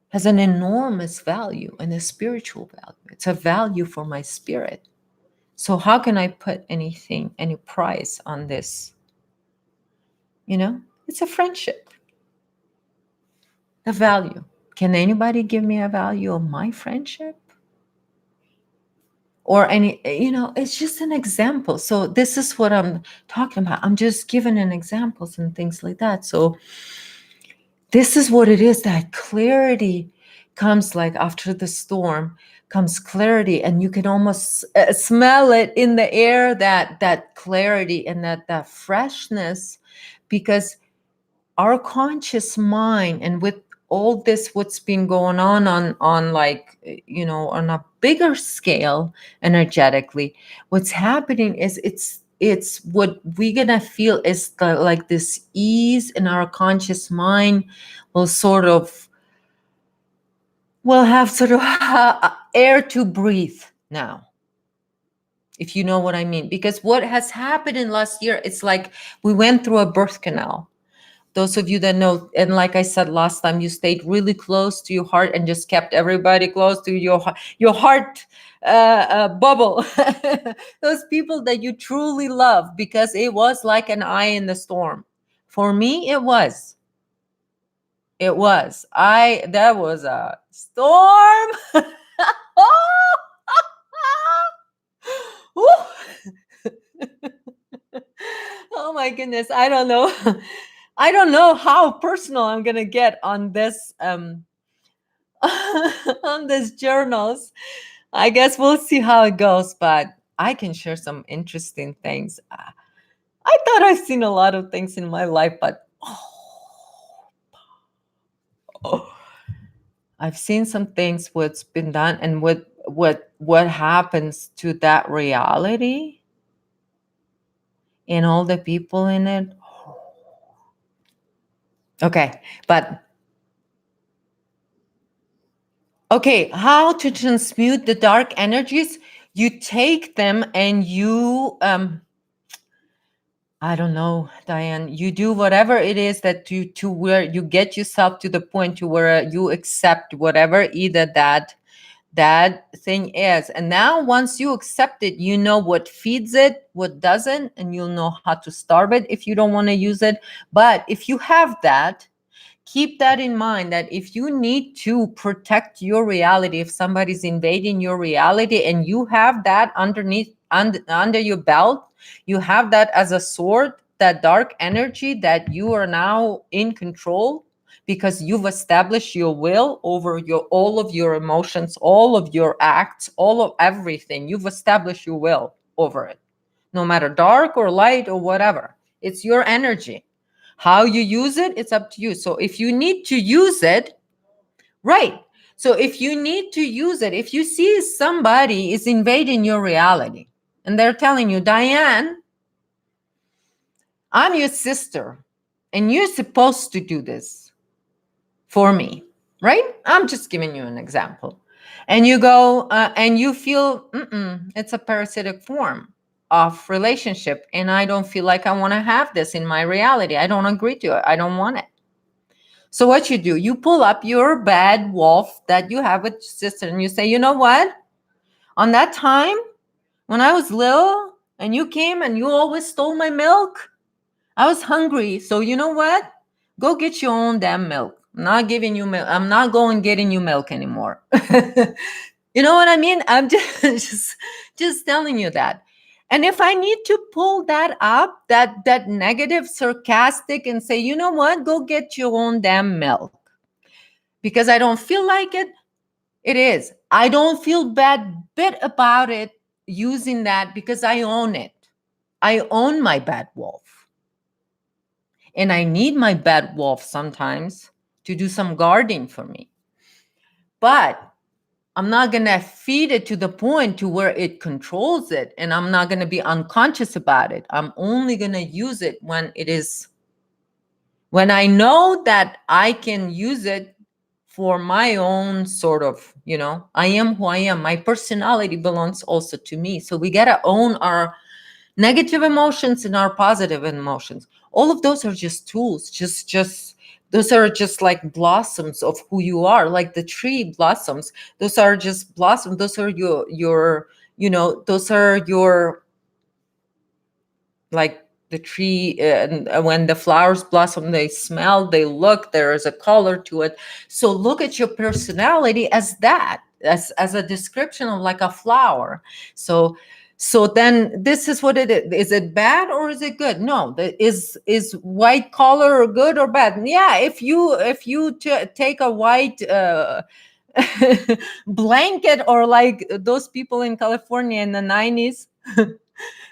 Speaker 1: has an enormous value, and a spiritual value. It's a value for my spirit. So how can I put any price on this? It's a friendship, a value. Can anybody give me a value of my friendship? Or any, it's just an example. So this is what I'm talking about. I'm just giving an examples and things like that. So this is what it is, that clarity comes, like after the storm comes clarity, and you can almost smell it in the air, that clarity and that freshness, because our conscious mind, and with all this what's been going on like, on a bigger scale energetically, what's happening is it's what we're gonna feel is like this ease in our conscious mind will sort of, will have sort of air to breathe now, if you know what I mean. Because what has happened in last year, it's like we went through a birth canal. Those of you that know, and like I said last time, you stayed really close to your heart and just kept everybody close to your heart bubble. Those people that you truly love, because it was like an eye in the storm. For me, it was. It was. That was a storm. Oh my goodness. I don't know. I don't know how personal I'm gonna get on this on these journals. I guess we'll see how it goes, but I can share some interesting things. I thought I've seen a lot of things in my life, but oh, I've seen some things what's been done, and what happens to that reality and all the people in it. Okay, but okay, how to transmute the dark energies? You take them and you I don't know, Diane. You do whatever it is that to where you get yourself to the point to where you accept whatever either that thing is. And now once you accept it, you know what feeds it, what doesn't, and you'll know how to starve it if you don't want to use it. But if you have that, keep that in mind, that if you need to protect your reality, if somebody's invading your reality and you have that underneath under your belt, you have that as a sword, that dark energy, that you are now in control, because you've established your will over your all of your emotions, all of your acts, all of everything. You've established your will over it, no matter dark or light or whatever. It's your energy. How you use it, it's up to you. So if you need to use it, right. So if you need to use it, if you see somebody is invading your reality and they're telling you, Diane, I'm your sister and you're supposed to do this for me, right? I'm just giving you an example. And you go and you feel, it's a parasitic form of relationship. And I don't feel like I want to have this in my reality. I don't agree to it. I don't want it. So what you do, you pull up your bad wolf that you have with your sister and you say, you know what? On that time when I was little and you came and you always stole my milk, I was hungry. So you know what? Go get your own damn milk. I'm not giving you milk. I'm not going getting you milk anymore. You know what I mean? I'm just telling you that. And if I need to pull that up, that negative, sarcastic, and say, you know what? Go get your own damn milk. Because I don't feel like it, it is. I don't feel bad bit about it using that, because I own it. I own my bad wolf. And I need my bad wolf sometimes to do some guarding for me. But I'm not going to feed it to the point to where it controls it. And I'm not going to be unconscious about it. I'm only going to use it when I know that I can use it for my own sort of, I am who I am. My personality belongs also to me. So we got to own our negative emotions and our positive emotions. All of those are just tools, just those are just like blossoms of who you are, like the tree blossoms. Those are just blossoms. Those are your those are your, like the tree, and when the flowers blossom, they smell, they look, there is a color to it. So look at your personality as that, as a description of like a flower. So then this is what it is it bad or is it good? No, is white color good or bad? Yeah, if you take a white blanket, or like those people in California in the 90s,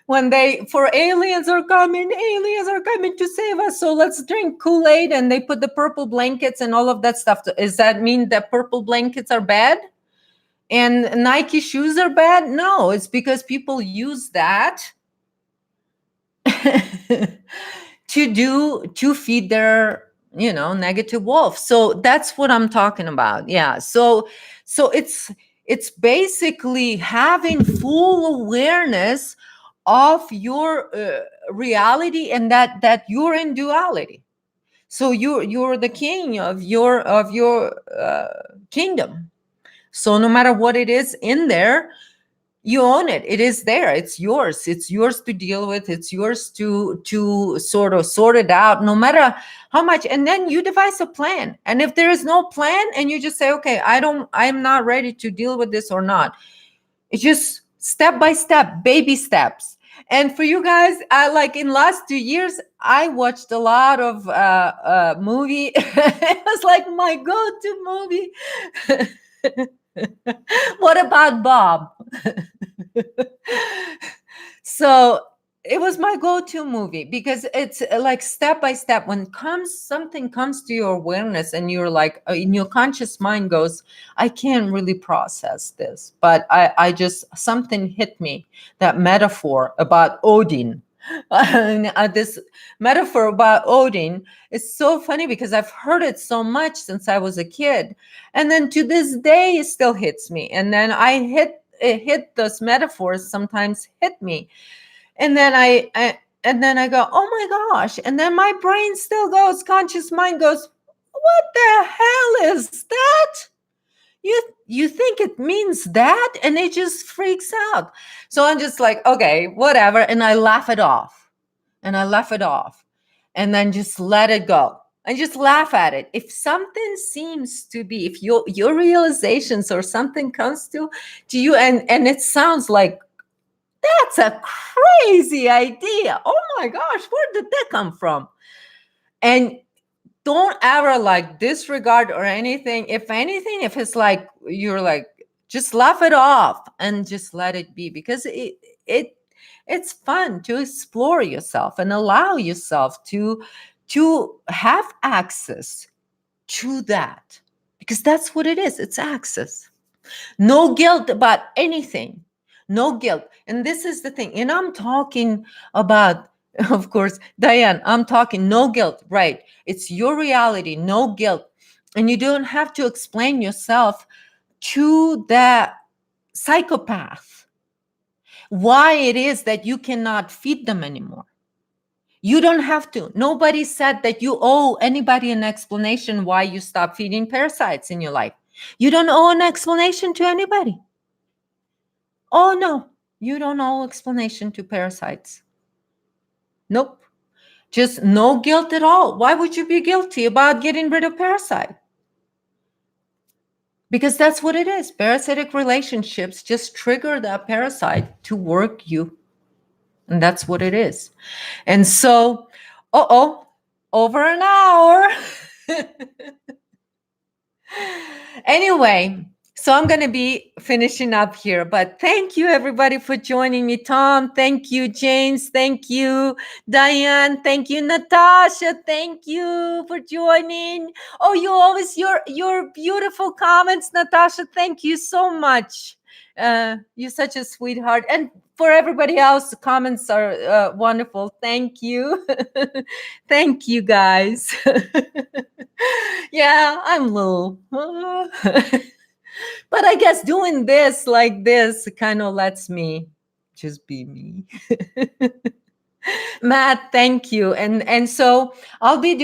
Speaker 1: when they for aliens are coming to save us, so let's drink Kool-Aid, and they put the purple blankets and all of that stuff. Does that mean that purple blankets are bad and Nike shoes are bad? No, it's because people use that to feed their negative wolf. So that's what I'm talking about. Yeah. So it's basically having full awareness of your reality, and that you're in duality. So you're the king of your kingdom. So no matter what it is in there, you own it. It is there. It's yours to deal with. It's yours to sort of sort it out, no matter how much. And then you devise a plan. And if there is no plan, and you just say, okay, I'm not ready to deal with this or not, it's just step by step, baby steps. And for you guys, I like in last 2 years, I watched a lot of movie. It was like my go-to movie. What about Bob? So it was my go-to movie, because it's like step by step. When something comes to your awareness, and you're like, in your conscious mind goes, I can't really process this, but I just, something hit me, that metaphor about Odin. And, this metaphor about Odin is so funny, because I've heard it so much since I was a kid, and then to this day it still hits me. And then it hit those metaphors sometimes hit me, and then and then I go, oh my gosh, and then my brain still goes, conscious mind goes, what the hell is that? You think it means that? And it just freaks out. So I'm just like, okay, whatever, and I laugh it off, and then just let it go. And just laugh at it. If something seems to be, if your realizations or something comes to you, and it sounds like, that's a crazy idea. Oh my gosh, where did that come from? And don't ever like disregard or anything. If anything, if it's like you're like, just laugh it off and just let it be, because it's fun to explore yourself and allow yourself to have access to that, because that's what it is. It's access. No guilt about anything. No guilt. And this is the thing. And I'm talking about, of course, Diane, I'm talking no guilt, right? It's your reality, no guilt. And you don't have to explain yourself to that psychopath why it is that you cannot feed them anymore. You don't have to. Nobody said that you owe anybody an explanation why you stop feeding parasites in your life. You don't owe an explanation to anybody. Oh, no, you don't owe explanation to parasites. Nope. Just no guilt at all. Why would you be guilty about getting rid of parasite? Because that's what it is. Parasitic relationships just trigger that parasite to work you. And that's what it is. And so, over an hour. Anyway, so I'm going to be finishing up here, but thank you everybody for joining me. Tom, thank you. James, thank you. Diane, thank you. Natasha, thank you for joining. Oh, you always, your beautiful comments, Natasha. Thank you so much. You're such a sweetheart. And for everybody else, the comments are wonderful. Thank you. Thank you, guys. Yeah, I'm a little, but I guess doing this like this kind of lets me just be me. Matt, thank you. And so I'll be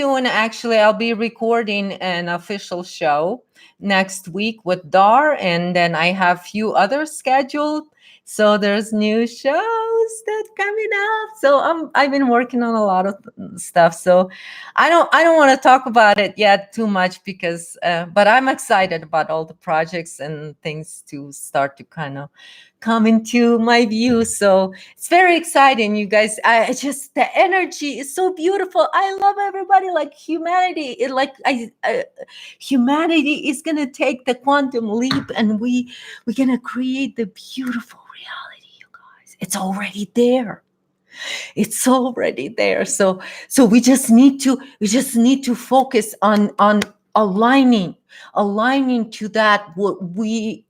Speaker 1: recording an official show next week with Dar, and then I have few others scheduled. So there's new shows that coming up. So I've been working on a lot of stuff. So I don't want to talk about it yet too much because but I'm excited about all the projects and things to start to kind of come into my view. So it's very exciting, you guys. I just the energy is so beautiful. I love everybody. Like humanity, humanity is gonna take the quantum leap, and we're gonna create the beautiful reality, you guys. It's already there. It's already there. So we just need to focus on aligning aligning to that. What we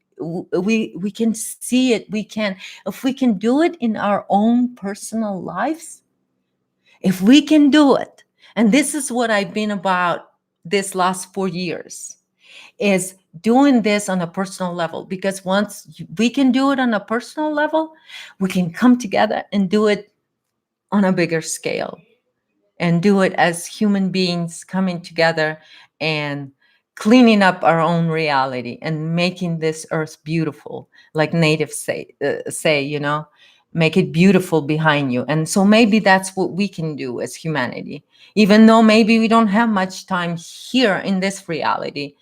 Speaker 1: can see it. We can, if we can do it in our own personal lives, if we can do it. And this is what I've been about this last 4 years, is doing this on a personal level. Because once we can do it on a personal level, we can come together and do it on a bigger scale, and do it as human beings coming together and cleaning up our own reality and making this earth beautiful, like natives say, make it beautiful behind you. And so maybe that's what we can do as humanity, even though maybe we don't have much time here in this reality.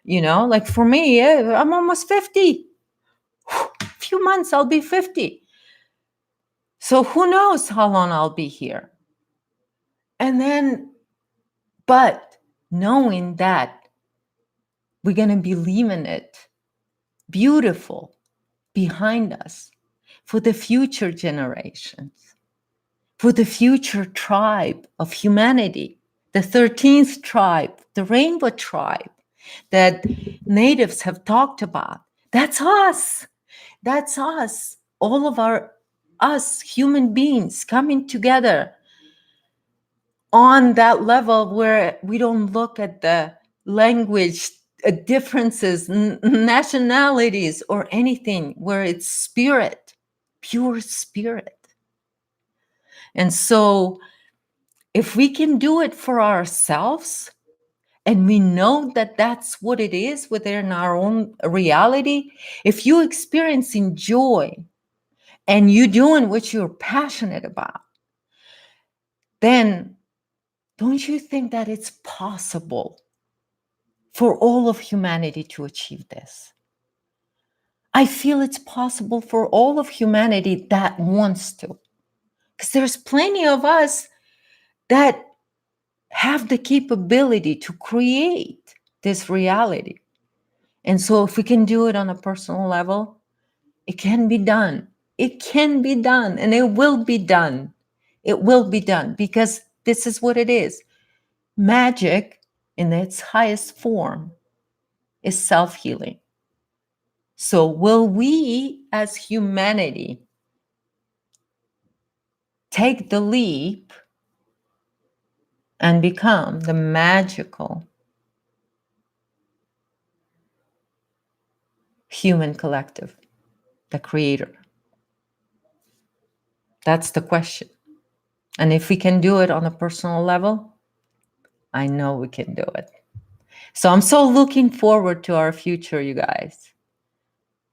Speaker 1: Like for me, I'm almost 50. A few months I'll be 50. So who knows how long I'll be here. And then, but knowing that we're going to be leaving it beautiful behind us for the future generations, for the future tribe of humanity, the 13th tribe, the rainbow tribe that natives have talked about. That's us. That's us. All of us human beings coming together on that level where we don't look at the language differences, nationalities, or anything, where it's spirit, pure spirit. And so if we can do it for ourselves, and we know that that's what it is within our own reality, if you're experiencing joy and you doing what you're passionate about, then don't you think that it's possible for all of humanity to achieve this? I feel it's possible for all of humanity that wants to, because there's plenty of us that have the capability to create this reality. And so if we can do it on a personal level, it can be done. It can be done, and it will be done. It will be done, because this is what it is. Magic in its highest form is self-healing. So will we as humanity take the leap and become the magical human collective, the creator? That's the question. And if we can do it on a personal level, I know we can do it. So I'm so looking forward to our future, you guys,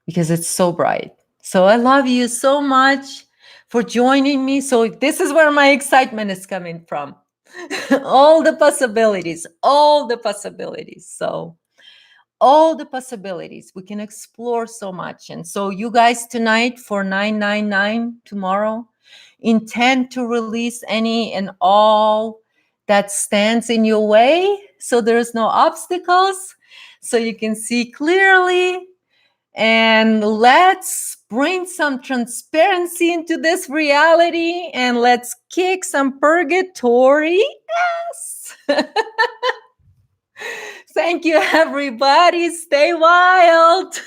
Speaker 1: because it's so bright. So I love you so much for joining me. So this is where my excitement is coming from. All the possibilities, all the possibilities. So all the possibilities, we can explore so much. And so you guys tonight for 999 tomorrow, intend to release any and all that stands in your way, so there's no obstacles, so you can see clearly. And let's bring some transparency into this reality, and let's kick some purgatory ass. Thank you, everybody. Stay wild.